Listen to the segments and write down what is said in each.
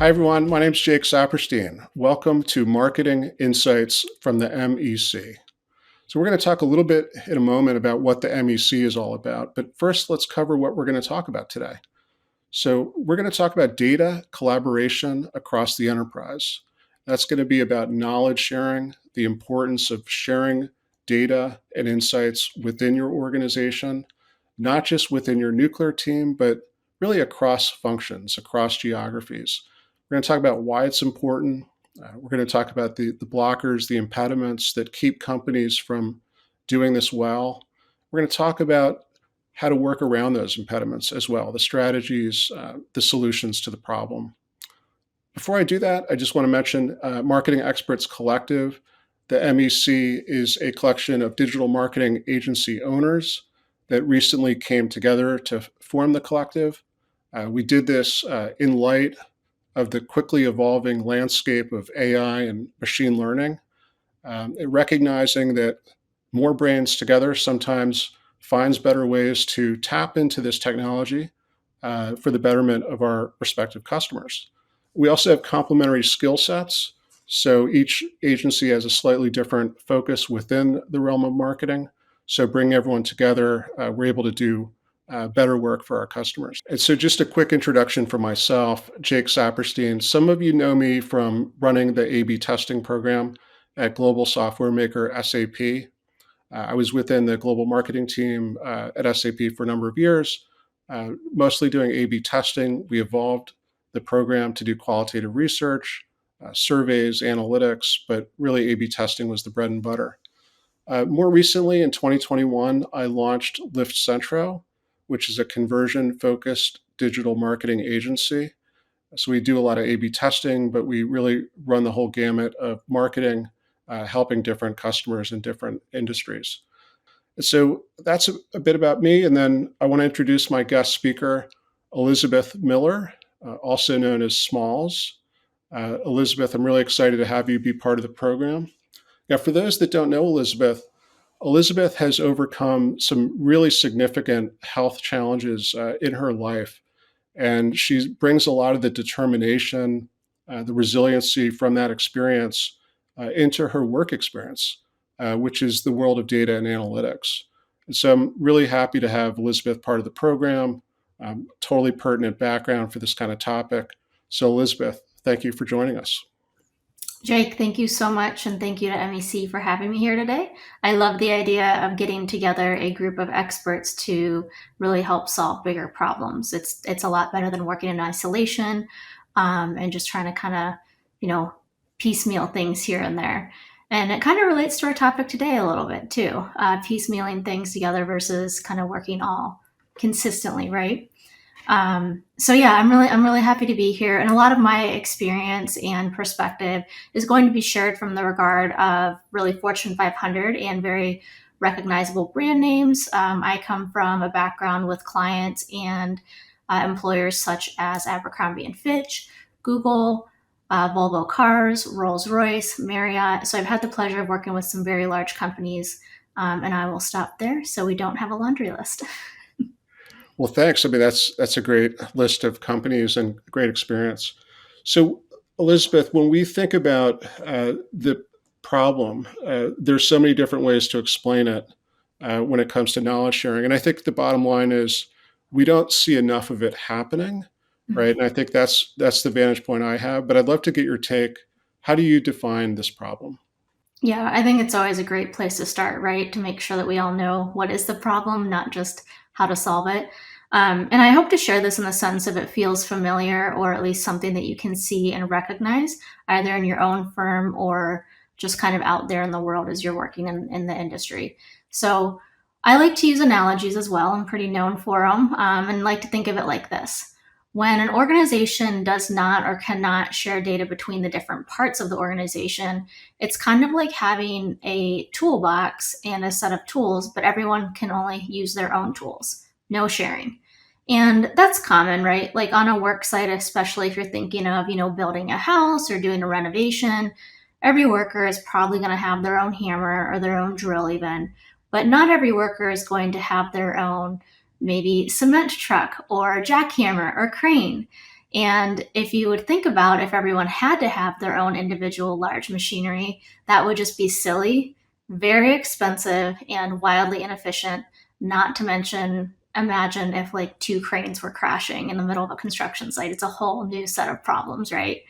Hi, everyone. My name is Jake Sapirstein. Welcome to Marketing Insights from the MEC. So, we're going to talk a little bit in a moment about what the MEC is all about. But first, let's cover what we're going to talk about today. So, we're going to talk about data collaboration across the enterprise. That's going to be about knowledge sharing, the importance of sharing data and insights within your organization, not just within your nuclear team, but really across functions, across geographies. We're going to talk about why it's important. We're going to talk about the blockers, the impediments that keep companies from doing this well. We're going to talk about how to work around those impediments as well, the strategies, the solutions to the problem. Before I do that, I just want to mention Marketing Experts Collective. The MEC is a collection of digital marketing agency owners that recently came together to form the collective. We did this in light of the quickly evolving landscape of AI and machine learning, recognizing that more brains together sometimes finds better ways to tap into this technology for the betterment of our respective customers. We also have complementary skill sets. So each agency has a slightly different focus within the realm of marketing. So bringing everyone together, we're able to do better work for our customers. And so just a quick introduction for myself, Jake Sapirstein. Some of you know me from running the A/B testing program at global software maker SAP. I was within the global marketing team at SAP for a number of years, mostly doing A/B testing. We evolved the program to do qualitative research, surveys, analytics, but really A/B testing was the bread and butter. More recently, in 2021, I launched Lift Centro, which is a conversion-focused digital marketing agency. So we do a lot of A/B testing, but we really run the whole gamut of marketing, helping different customers in different industries. So that's a bit about me. And then I want to introduce my guest speaker, Elizabeth Miller, also known as Smalls. Elizabeth, I'm really excited to have you be part of the program. Now, for those that don't know Elizabeth has overcome some really significant health challenges in her life. And she brings a lot of the determination, the resiliency from that experience into her work experience, which is the world of data and analytics. And so I'm really happy to have Elizabeth part of the program, totally pertinent background for this kind of topic. So Elizabeth, thank you for joining us. Jake, thank you so much, and thank you to MEC for having me here today. I love the idea of getting together a group of experts to really help solve bigger problems. It's a lot better than working in isolation and just trying to kind of, piecemeal things here and there. And it kind of relates to our topic today a little bit too, piecemealing things together versus kind of working all consistently, right? So yeah, I'm really happy to be here. And a lot of my experience and perspective is going to be shared from the regard of really Fortune 500 and very recognizable brand names. I come from a background with clients and employers such as Abercrombie and Fitch, Google, Volvo Cars, Rolls-Royce, Marriott. So I've had the pleasure of working with some very large companies, and I will stop there so we don't have a laundry list. Well, thanks. I mean, that's a great list of companies and great experience. So, Elizabeth, when we think about the problem, there's so many different ways to explain it when it comes to knowledge sharing. And I think the bottom line is we don't see enough of it happening, right? And I think that's the vantage point I have. But I'd love to get your take. How do you define this problem? Yeah, I think it's always a great place to start, right? To make sure that we all know what is the problem, not just how to solve it. And I hope to share this in the sense of it feels familiar or at least something that you can see and recognize either in your own firm or just kind of out there in the world as you're working in the industry. So I like to use analogies as well. I'm pretty known for them and like to think of it like this. When an organization does not or cannot share data between the different parts of the organization, it's kind of like having a toolbox and a set of tools, but everyone can only use their own tools. No sharing. And that's common, right? Like on a work site, especially if you're thinking of, building a house or doing a renovation, every worker is probably going to have their own hammer or their own drill even, but not every worker is going to have their own maybe cement truck or jackhammer or crane. And if you would think about if everyone had to have their own individual large machinery, that would just be silly, very expensive, and wildly inefficient. Not to mention, imagine if like two cranes were crashing in the middle of a construction site. It's a whole new set of problems, right?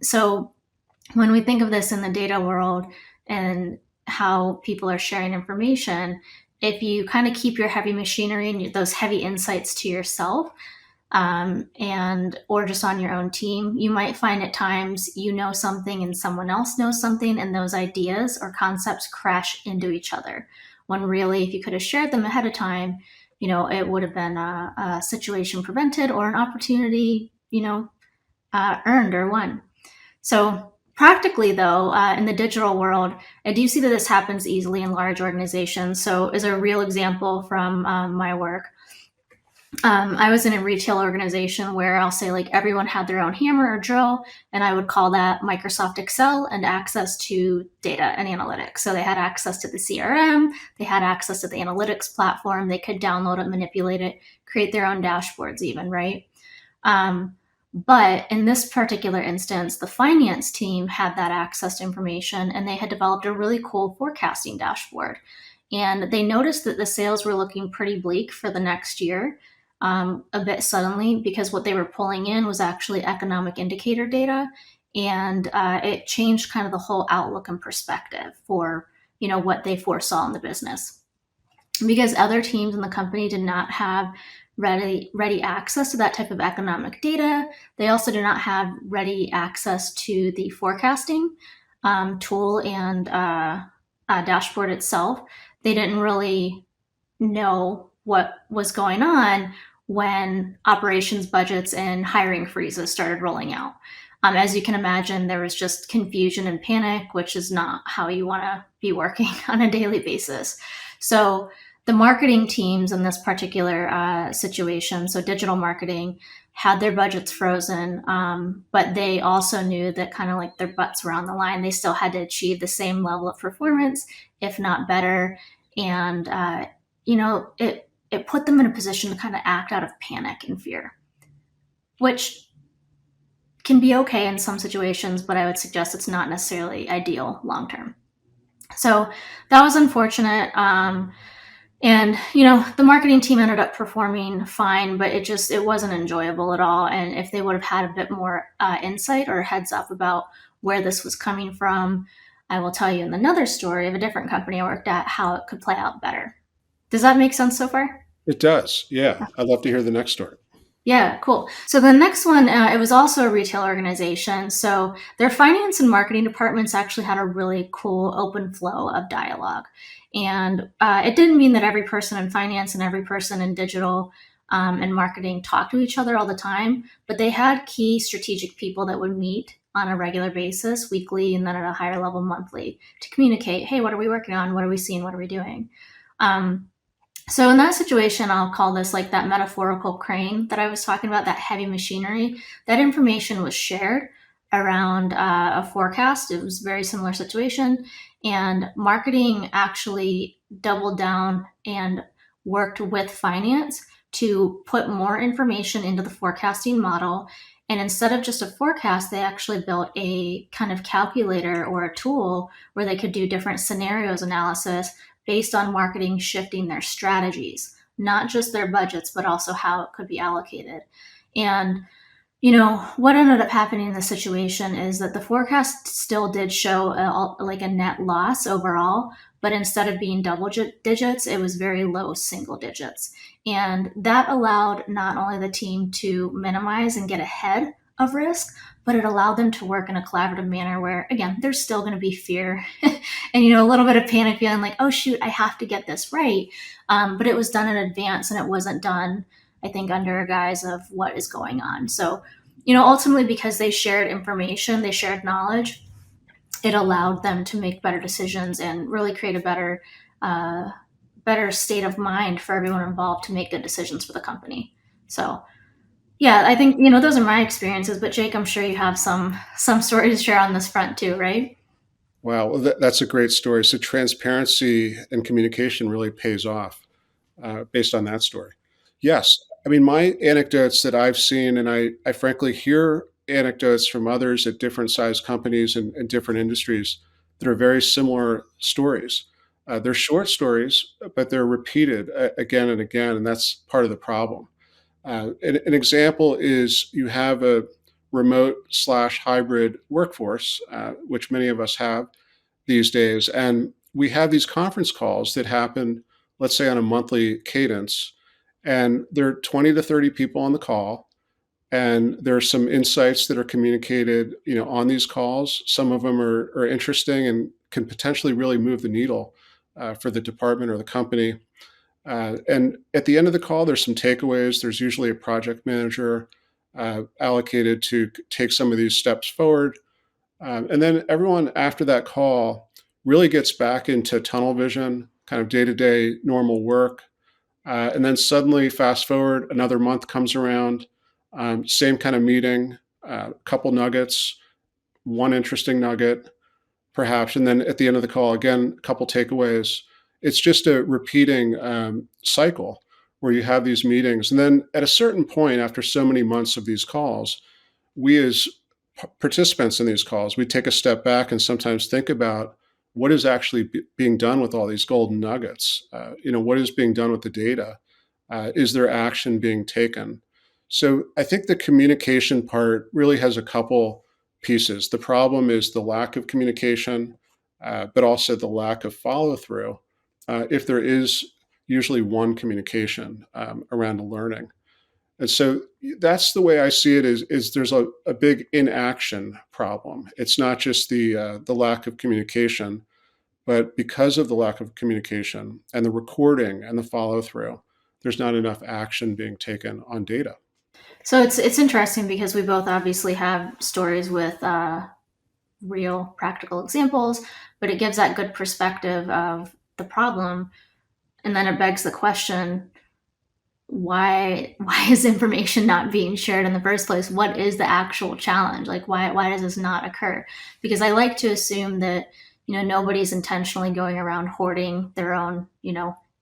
So when we think of this in the data world and how people are sharing information, if you kind of keep your heavy machinery and those heavy insights to yourself, and or just on your own team, you might find at times you know something and someone else knows something, and those ideas or concepts crash into each other. When really, if you could have shared them ahead of time, it would have been a situation prevented or an opportunity, earned or won. So practically, though, in the digital world, I do see that this happens easily in large organizations. So, as a real example from my work, I was in a retail organization where I'll say like everyone had their own hammer or drill, and I would call that Microsoft Excel and access to data and analytics. So they had access to the CRM, they had access to the analytics platform, they could download it, manipulate it, create their own dashboards, even, right? But in this particular instance, the finance team had that access to information and they had developed a really cool forecasting dashboard. And they noticed that the sales were looking pretty bleak for the next year, a bit suddenly, because what they were pulling in was actually economic indicator data. And it changed kind of the whole outlook and perspective for what they foresaw in the business, because other teams in the company did not have ready access to that type of economic data. They also do not have ready access to the forecasting tool and dashboard itself. They didn't really know what was going on when operations budgets and hiring freezes started rolling out. As you can imagine, there was just confusion and panic, which is not how you want to be working on a daily basis. So the marketing teams in this particular situation, so digital marketing, had their budgets frozen, but they also knew that kind of like their butts were on the line. They still had to achieve the same level of performance, if not better. And, it put them in a position to kind of act out of panic and fear, which can be okay in some situations, but I would suggest it's not necessarily ideal long term. So that was unfortunate. And the marketing team ended up performing fine, but it wasn't enjoyable at all. And if they would have had a bit more insight or heads up about where this was coming from, I will tell you in another story of a different company I worked at how it could play out better. Does that make sense so far? It does. Yeah. I'd love to hear the next story. Yeah, cool. So the next one, it was also a retail organization. So their finance and marketing departments actually had a really cool open flow of dialogue. And it didn't mean that every person in finance and every person in digital and marketing talked to each other all the time, but they had key strategic people that would meet on a regular basis, weekly, and then at a higher level monthly, to communicate, hey, what are we working on? What are we seeing? What are we doing? So in that situation, I'll call this like that metaphorical crane that I was talking about, that heavy machinery. That information was shared around a forecast. It was a very similar situation. And marketing actually doubled down and worked with finance to put more information into the forecasting model. And instead of just a forecast, they actually built a kind of calculator or a tool where they could do different scenarios analysis based on marketing shifting their strategies, not just their budgets, but also how it could be allocated. And, what ended up happening in the situation is that the forecast still did show a net loss overall, but instead of being double digits, it was very low single digits. And that allowed not only the team to minimize and get ahead of risk, but it allowed them to work in a collaborative manner where, again, there's still going to be fear and, a little bit of panic feeling like, oh, shoot, I have to get this right. But it was done in advance and it wasn't done, I think, under a guise of what is going on. So, ultimately, because they shared information, they shared knowledge, it allowed them to make better decisions and really create a better state of mind for everyone involved to make good decisions for the company. So, yeah, I think those are my experiences. But Jake, I'm sure you have some stories to share on this front too, right? Wow. Well, that's a great story. So transparency and communication really pays off based on that story. Yes. I mean, my anecdotes that I've seen, and I frankly hear anecdotes from others at different size companies and different industries that are very similar stories. They're short stories, but they're repeated again and again, and that's part of the problem. An example is you have a remote slash hybrid workforce, which many of us have these days. And we have these conference calls that happen, let's say, on a monthly cadence. And there are 20 to 30 people on the call. And there are some insights that are communicated, on these calls. Some of them are interesting and can potentially really move the needle for the department or the company. And at the end of the call, there's some takeaways. There's usually a project manager allocated to take some of these steps forward. And then everyone after that call really gets back into tunnel vision, kind of day to day normal work. And then suddenly, fast forward, another month comes around, same kind of meeting, couple nuggets, one interesting nugget, perhaps. And then at the end of the call, again, a couple takeaways. It's just a repeating cycle where you have these meetings. And then at a certain point, after so many months of these calls, we as participants in these calls, we take a step back and sometimes think about what is actually being done with all these golden nuggets. What is being done with the data? Is there action being taken? So I think the communication part really has a couple pieces. The problem is the lack of communication, but also the lack of follow through. If there is usually one communication around learning. And so that's the way I see it is there's a big inaction problem. It's not just the lack of communication, but because of the lack of communication and the recording and the follow through, there's not enough action being taken on data. So it's interesting because we both obviously have stories with real practical examples, but it gives that good perspective of the problem, and then it begs the question: why is information not being shared in the first place? What is the actual challenge? Like why does this not occur? Because I like to assume that nobody's intentionally going around hoarding their own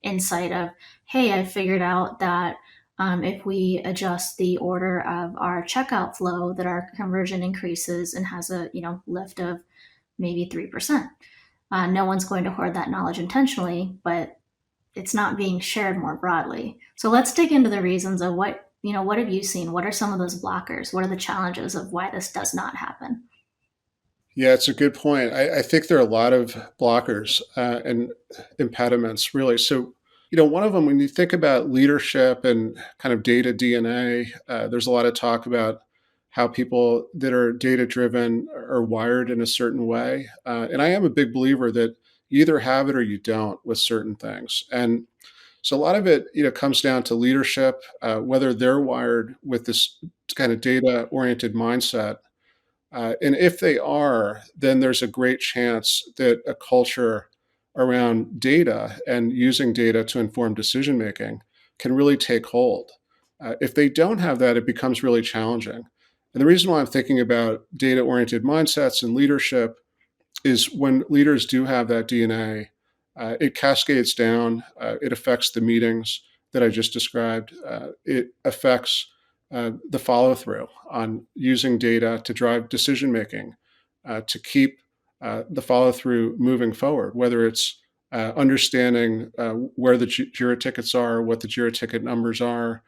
insight of, hey, I figured out that if we adjust the order of our checkout flow, that our conversion increases and has a lift of maybe 3%. No one's going to hoard that knowledge intentionally, but it's not being shared more broadly. So let's dig into the reasons of what have you seen? What are some of those blockers? What are the challenges of why this does not happen? Yeah, it's a good point. I think there are a lot of blockers and impediments, really. So, one of them, when you think about leadership and kind of data DNA, there's a lot of talk about how people that are data driven are wired in a certain way. And I am a big believer that you either have it or you don't with certain things. And so a lot of it, comes down to leadership, whether they're wired with this kind of data oriented mindset, and if they are, then there's a great chance that a culture around data and using data to inform decision making can really take hold. If they don't have that, it becomes really challenging. And the reason why I'm thinking about data oriented mindsets and leadership is when leaders do have that DNA, it cascades down, it affects the meetings that I just described, it affects the follow through on using data to drive decision making, to keep the follow through moving forward, whether it's understanding where the JIRA tickets are, what the JIRA ticket numbers are,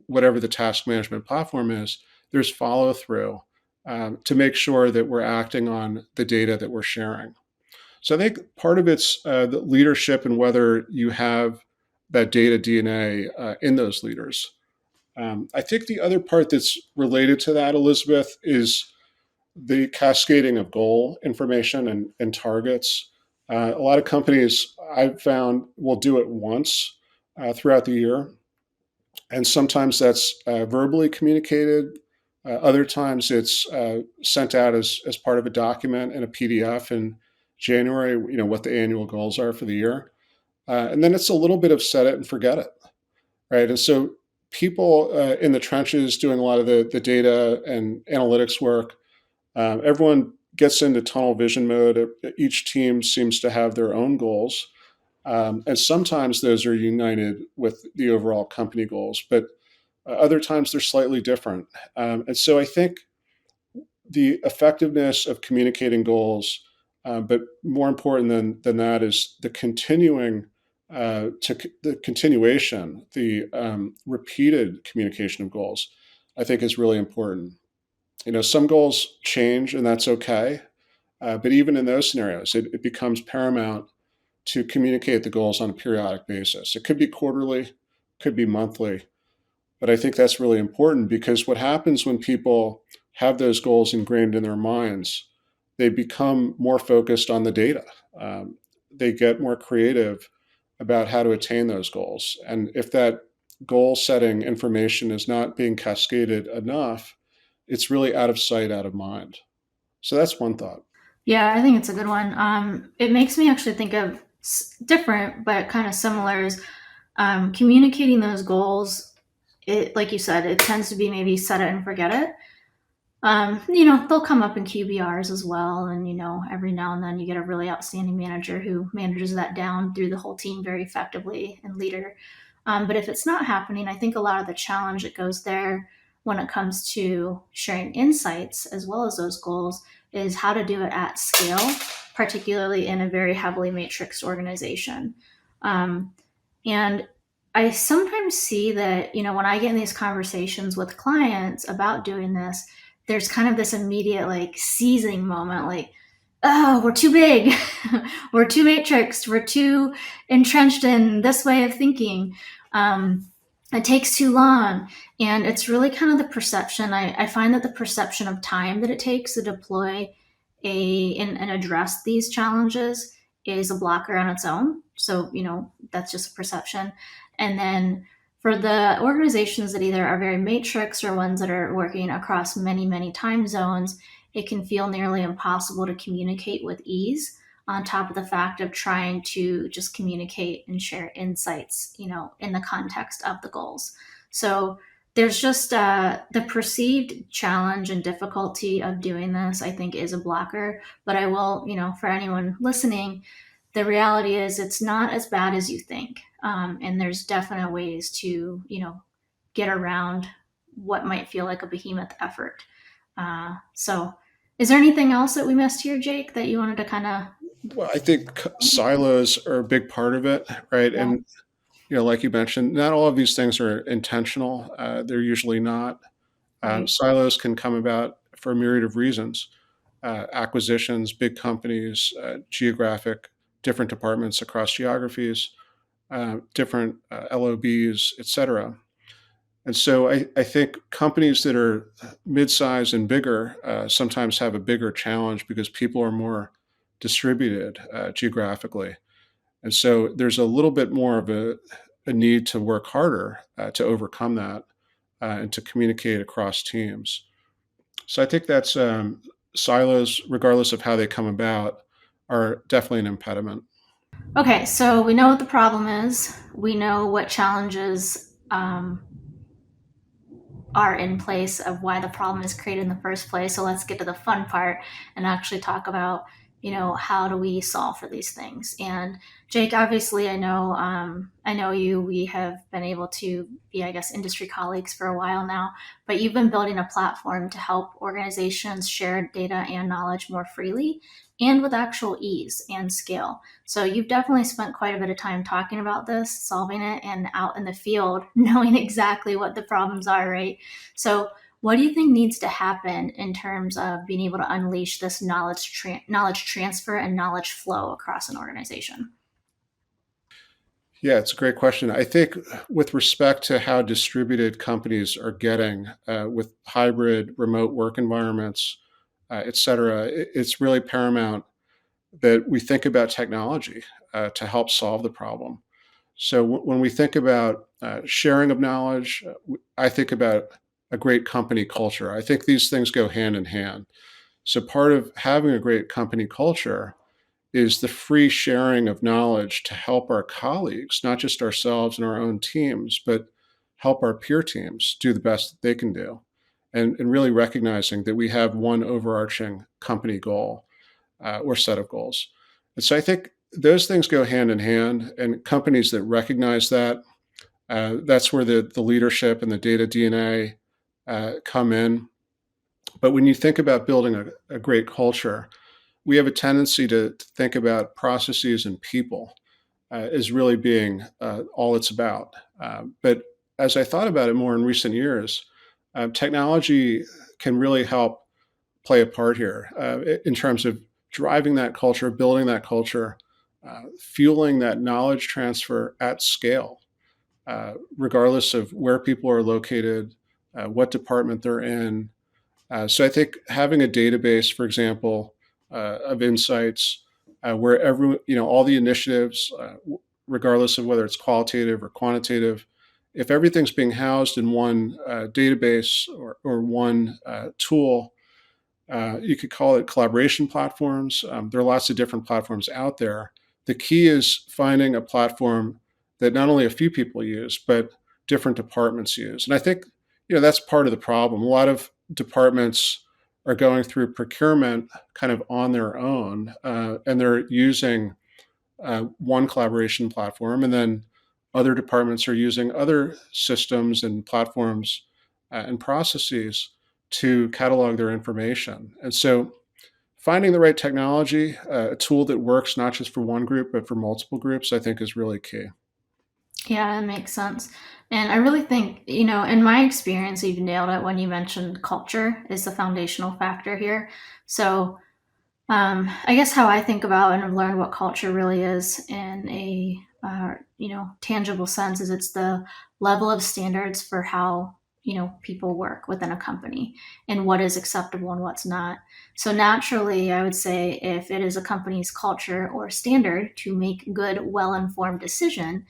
whatever the task management platform is, there's follow through to make sure that we're acting on the data that we're sharing. So I think part of it's the leadership and whether you have that data DNA in those leaders. I think the other part that's related to that, Elizabeth, is the cascading of goal information and targets. A lot of companies I've found will do it once throughout the year. And sometimes that's verbally communicated. Other times it's sent out as part of a document in a PDF in January, what the annual goals are for the year. And then it's a little bit of set it and forget it, right? And so people in the trenches doing a lot of the data and analytics work, everyone gets into tunnel vision mode. Each team seems to have their own goals. And sometimes those are united with the overall company goals. But Other times they're slightly different. And so I think the effectiveness of communicating goals, but more important than that is the the continuation, the repeated communication of goals. I think is really important. Some goals change, and that's okay. But even in those scenarios, it becomes paramount to communicate the goals on a periodic basis. It could be quarterly, could be monthly, but I think that's really important because what happens when people have those goals ingrained in their minds, they become more focused on the data. Um, they get more creative about how to attain those goals. And if that goal setting information is not being cascaded enough, it's really out of sight, out of mind. So that's one thought. Yeah, I think it's a good one. It makes me actually think of different but kind of similar is communicating those goals. It, like you said, it tends to be maybe set it and forget it. They'll come up in QBRs as well. And, every now and then you get a really outstanding manager who manages that down through the whole team very effectively and leader. But if it's not happening, I think a lot of the challenge that goes there when it comes to sharing insights as well as those goals is how to do it at scale, particularly in a very heavily matrixed organization. Um, and I sometimes see that, when I get in these conversations with clients about doing this, there's kind of this immediate like seizing moment, like, oh, we're too big, we're too matrixed, we're too entrenched in this way of thinking. It takes too long. And it's really kind of the perception. I find that the perception of time that it takes to deploy and address these challenges is a blocker on its own. So, that's just a perception. And then for the organizations that either are very matrix or ones that are working across many, many time zones, it can feel nearly impossible to communicate with ease on top of the fact of trying to just communicate and share insights, in the context of the goals. So there's just the perceived challenge and difficulty of doing this, I think, is a blocker. But I will, for anyone listening, the reality is it's not as bad as you think. And there's definite ways to, get around what might feel like a behemoth effort. So, is there anything else that we missed here, Jake, that you wanted to kind of? Well, I think silos are a big part of it, right? Yeah, And like you mentioned, not all of these things are intentional. They're usually not. right. Silos can come about for a myriad of reasons: acquisitions, big companies, geographic, different departments across geographies, different LOBs, et cetera. And so I think companies that are mid-size and bigger sometimes have a bigger challenge because people are more distributed geographically. And so there's a little bit more of a need to work harder to overcome that and to communicate across teams. So I think that's silos, regardless of how they come about, are definitely an impediment. Okay, so we know what the problem is. We know what challenges are in place of why the problem is created in the first place. So let's get to the fun part and actually talk about, how do we solve for these things? And Jake, obviously, I know you. We have been able to be, I guess, industry colleagues for a while now. But you've been building a platform to help organizations share data and knowledge more freely and with actual ease and scale. So you've definitely spent quite a bit of time talking about this, solving it, and out in the field, knowing exactly what the problems are, right? So, what do you think needs to happen in terms of being able to unleash this knowledge transfer and knowledge flow across an organization? Yeah, it's a great question. I think with respect to how distributed companies are getting with hybrid remote work environments, et cetera, it's really paramount that we think about technology to help solve the problem. So when we think about sharing of knowledge, I think about a great company culture. I think these things go hand in hand. So part of having a great company culture is the free sharing of knowledge to help our colleagues, not just ourselves and our own teams, but help our peer teams do the best that they can do. And really recognizing that we have one overarching company goal or set of goals. And so I think those things go hand in hand, and companies that recognize that That's where the leadership and the data DNA come in. But when you think about building a great culture, we have a tendency to think about processes and people as really being all it's about. But as I thought about it more in recent years, technology can really help play a part here in terms of driving that culture, building that culture, fueling that knowledge transfer at scale, regardless of where people are located, what department they're in. So I think having a database, for example, of insights where all the initiatives, regardless of whether it's qualitative or quantitative, if everything's being housed in one database or one tool, you could call it collaboration platforms. There are lots of different platforms out there. The key is finding a platform that not only a few people use, but different departments use. And I think that's part of the problem. A lot of departments are going through procurement kind of on their own, and they're using one collaboration platform, and then other departments are using other systems and platforms and processes to catalog their information. And so finding the right technology, a tool that works not just for one group, but for multiple groups, I think is really key. Yeah, it makes sense. And I really think, in my experience, you've nailed it when you mentioned culture is the foundational factor here. So, I guess how I think about and have learned what culture really is in a tangible sense is it's the level of standards for how people work within a company and what is acceptable and what's not. So naturally, I would say if it is a company's culture or standard to make good, well-informed decision,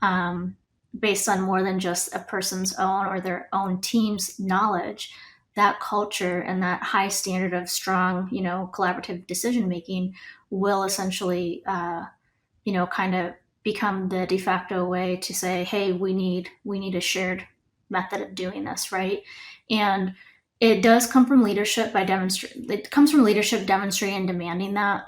um, based on more than just a person's own or their own team's knowledge, that culture and that high standard of strong, collaborative decision making will essentially, kind of become the de facto way to say, hey, we need a shared method of doing this, right? And it does come from leadership by demonstrate. It comes from leadership demonstrating and demanding that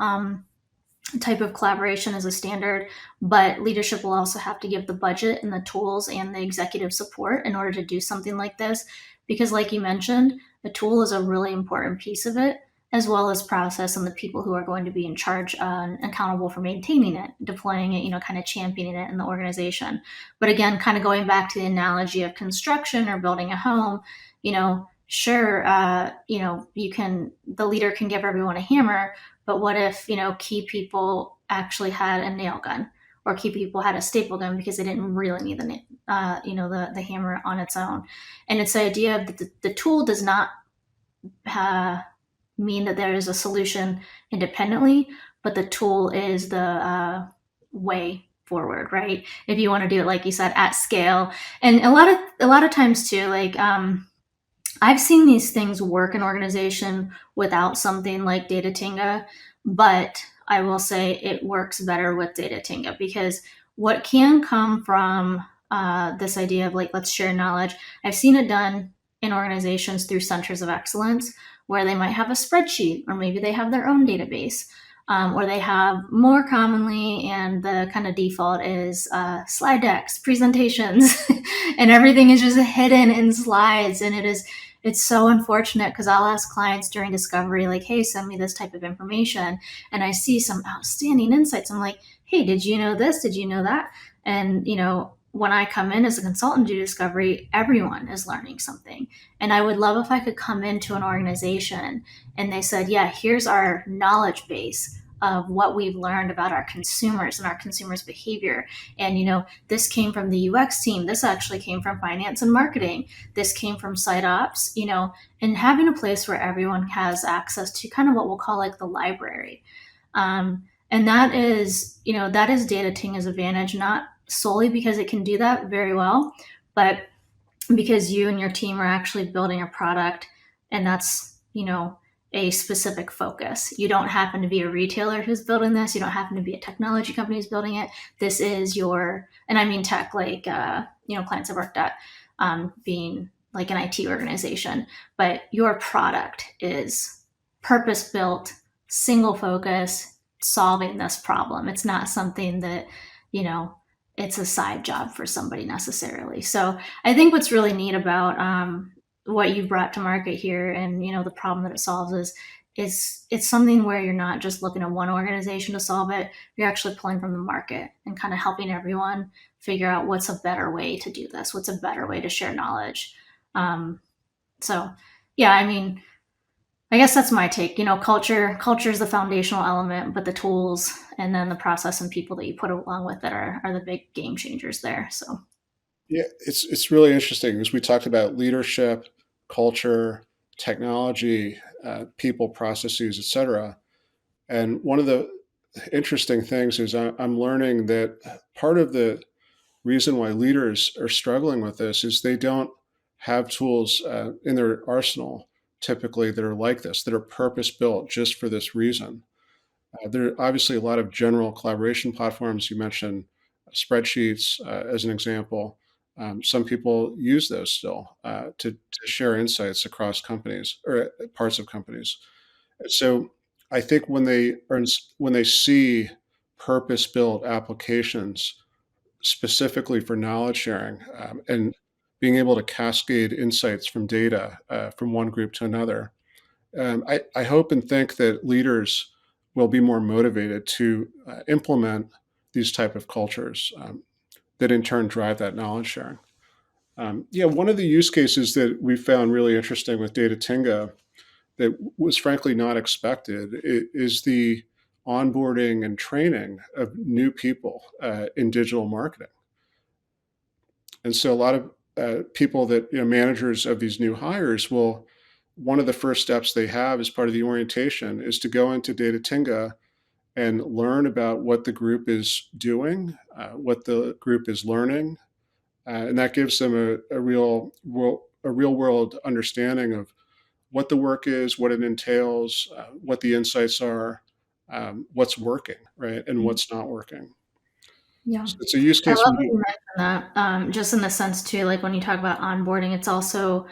type of collaboration as a standard, but leadership will also have to give the budget and the tools and the executive support in order to do something like this. Because, like you mentioned, the tool is a really important piece of it, as well as process and the people who are going to be in charge and accountable for maintaining it, deploying it, kind of championing it in the organization. But again, kind of going back to the analogy of construction or building a home, sure, the leader can give everyone a hammer, but what if, key people actually had a nail gun or key people had a staple gun because they didn't really need the hammer on its own? And it's the idea that the tool does not mean that there is a solution independently, but the tool is the way forward, right? If you want to do it, like you said, at scale. And a lot of times too, like, I've seen these things work in organization without something like Data Tinga, but I will say it works better with Data Tinga because what can come from this idea of like, let's share knowledge, I've seen it done in organizations through centers of excellence where they might have a spreadsheet or maybe they have their own database. Or they have more commonly, and the kind of default is slide decks, presentations, and everything is just hidden in slides. And it's so unfortunate because I'll ask clients during discovery, like, hey, send me this type of information. And I see some outstanding insights. I'm like, hey, did you know this? Did you know that? And, when I come in as a consultant to discovery, everyone is learning something. And I would love if I could come into an organization and they said, yeah, here's our knowledge base of what we've learned about our consumers and our consumers' behavior. And, this came from the UX team. This actually came from finance and marketing. This came from site ops, and having a place where everyone has access to kind of what we'll call like the library. And that is Data Tinga's advantage, not solely because it can do that very well, but because you and your team are actually building a product and that's, a specific focus. You don't happen to be a retailer who's building this. You don't happen to be a technology company who's building it. This is and I mean tech, like, clients I've worked at, being like an IT organization, but your product is purpose built, single focus, solving this problem. It's not something that, you know, it's a side job for somebody necessarily. So I think what's really neat about what you brought to market here, and the problem that it solves is it's something where you're not just looking at one organization to solve it. You're actually pulling from the market and kind of helping everyone figure out what's a better way to do this, what's a better way to share knowledge. Um, so yeah, I mean, I guess that's my take. Culture is the foundational element, but the tools and then the process and people that you put along with it are the big game changers there. So Yeah, it's really interesting because we talked about leadership, culture, technology, people, processes, etc. And one of the interesting things is I'm learning that part of the reason why leaders are struggling with this is they don't have tools in their arsenal typically that are like this, that are purpose built just for this reason. There are obviously a lot of general collaboration platforms. You mentioned spreadsheets as an example. Some people use those still to share insights across companies or parts of companies. So I think when they see purpose-built applications specifically for knowledge sharing and being able to cascade insights from data from one group to another, I hope and think that leaders will be more motivated to implement these type of cultures that in turn drive that knowledge sharing. Yeah, one of the use cases that we found really interesting with Data Tinga that was frankly not expected is the onboarding and training of new people in digital marketing. And so a lot of people that, managers of these new hires will, one of the first steps they have as part of the orientation is to go into Data Tinga and learn about what the group is doing, what the group is learning, and that gives them a real world understanding of what the work is, what it entails, what the insights are, what's working, right, and what's not working. yeah, So it's a use I case love we that do. you mentioned that. Just in the sense too, like when you talk about onboarding, it's also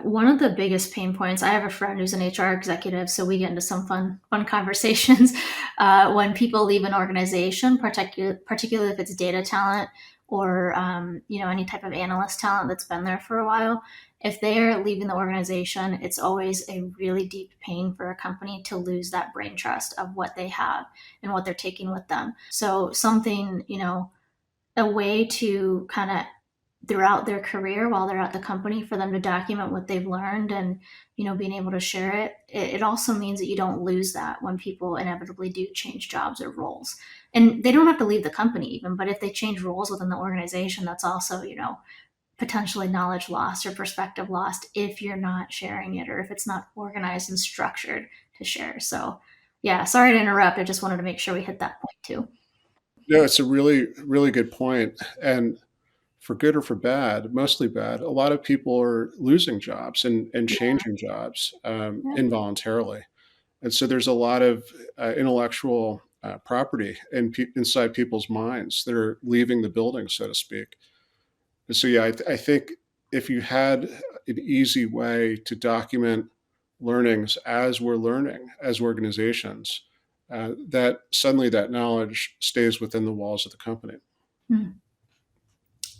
one of the biggest pain points. I have a friend who's an HR executive, so we get into some fun conversations when people leave an organization, particularly if it's data talent or any type of analyst talent that's been there for a while. If they're leaving the organization, it's always a really deep pain for a company to lose that brain trust of what they have and what they're taking with them. So something, a way to kind of throughout their career while they're at the company for them to document what they've learned and being able to share it also means that you don't lose that when people inevitably do change jobs or roles, and they don't have to leave the company even, but if they change roles within the organization, that's also potentially knowledge lost or perspective lost if you're not sharing it or if it's not organized and structured to share. So yeah, sorry to interrupt, I just wanted to make sure we hit that point too. No, it's a really, really good point. And for good or for bad, mostly bad, a lot of people are losing jobs and Yeah, changing jobs yeah, involuntarily. And so there's a lot of intellectual property inside people's minds that are leaving the building, so to speak. And so, yeah, I think if you had an easy way to document learnings as we're learning as organizations, that suddenly that knowledge stays within the walls of the company. mm,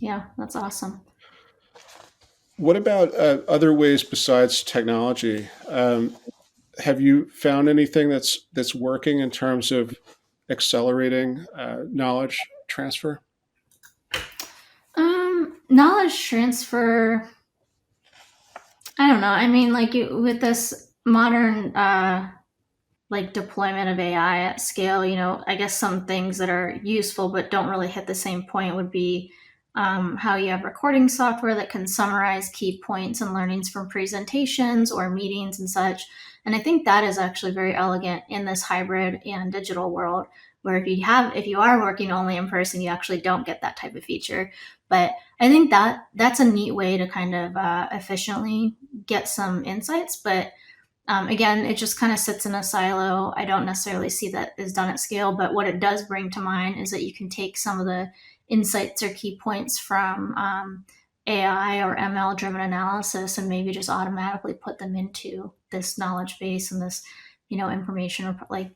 yeah, that's awesome. What about other ways besides technology? Have you found anything that's working in terms of accelerating knowledge transfer? Knowledge transfer, I don't know. I mean, like with this modern like deployment of AI at scale, I guess some things that are useful but don't really hit the same point would be how you have recording software that can summarize key points and learnings from presentations or meetings and such. And I think that is actually very elegant in this hybrid and digital world, where if you are working only in person, you actually don't get that type of feature. But I think that's a neat way to kind of efficiently get some insights. But again, it just kind of sits in a silo. I don't necessarily see that is done at scale, but what it does bring to mind is that you can take some of the insights or key points from AI or ML driven analysis and maybe just automatically put them into this knowledge base and this, information, like,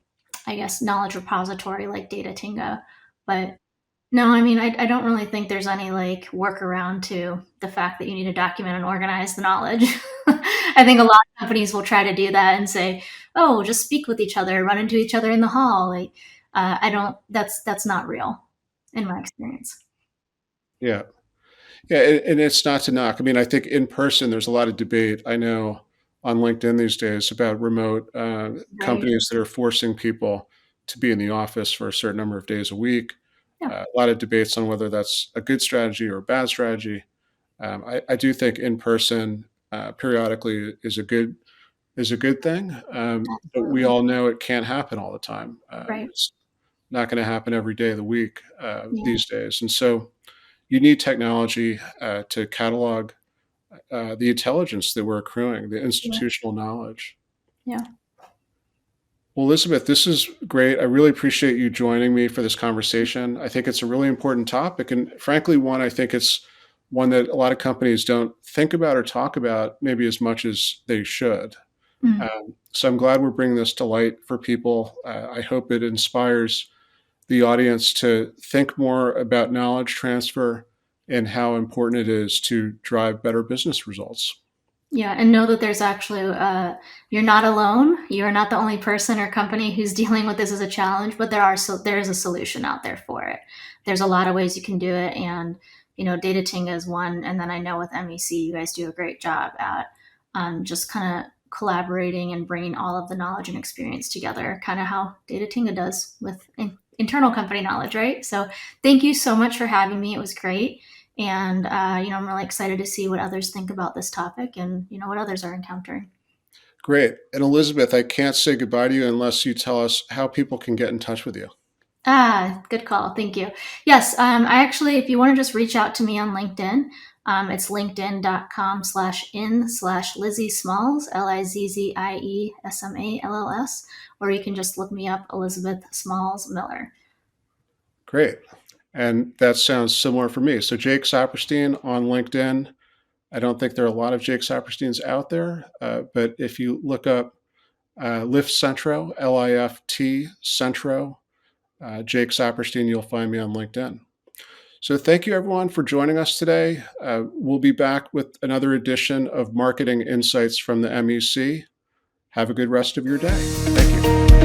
I guess, knowledge repository like Data Tinga. But No, I mean, I don't really think there's any like workaround to the fact that you need to document and organize the knowledge. I think a lot of companies will try to do that and say, "Oh, just speak with each other, run into each other in the hall." Like, I don't. That's not real, in my experience. Yeah. Yeah, and it's not to knock. I mean, I think in person, there's a lot of debate. I know on LinkedIn these days about remote Right? companies that are forcing people to be in the office for a certain number of days a week. Yeah. A lot of debates on whether that's a good strategy or a bad strategy. I do think in person periodically is a good thing, but we Absolutely. all know it can't happen all the time. Right. It's not going to happen every day of the week Yeah. these days, and so you need technology to catalog the intelligence that we're accruing, the Yeah. institutional knowledge. Yeah. Well, Elizabeth, this is great. I really appreciate you joining me for this conversation. I think it's a really important topic, and frankly, one I think it's one that a lot of companies don't think about or talk about maybe as much as they should. Mm. So I'm glad we're bringing this to light for people. I hope it inspires the audience to think more about knowledge transfer and how important it is to drive better business results. Yeah, and know that there's actually you're not alone. You're not the only person or company who's dealing with this as a challenge, but there is a solution out there for it. There's a lot of ways you can do it, and Data Tinga is one. And then I know with MEC, you guys do a great job at just kind of collaborating and bringing all of the knowledge and experience together, kind of how Data Tinga does with internal company knowledge, right? So thank you so much for having me. It was great. And I'm really excited to see what others think about this topic and what others are encountering. Great. And Elizabeth, I can't say goodbye to you unless you tell us how people can get in touch with you. Good call. Thank you. Yes, I actually, if you want to just reach out to me on LinkedIn, it's linkedin.com/in/Lizzie Smalls, LIZZIESMALLS, or you can just look me up, Elizabeth Smalls Miller. Great. And that sounds similar for me. So Jake Sapirstein on LinkedIn. I don't think there are a lot of Jake Sapersteins out there, but if you look up Lift Centro, LIFT Centro, Jake Saperstein, you'll find me on LinkedIn. So thank you everyone for joining us today. We'll be back with another edition of Marketing Insights from the MEC. Have a good rest of your day. Thank you.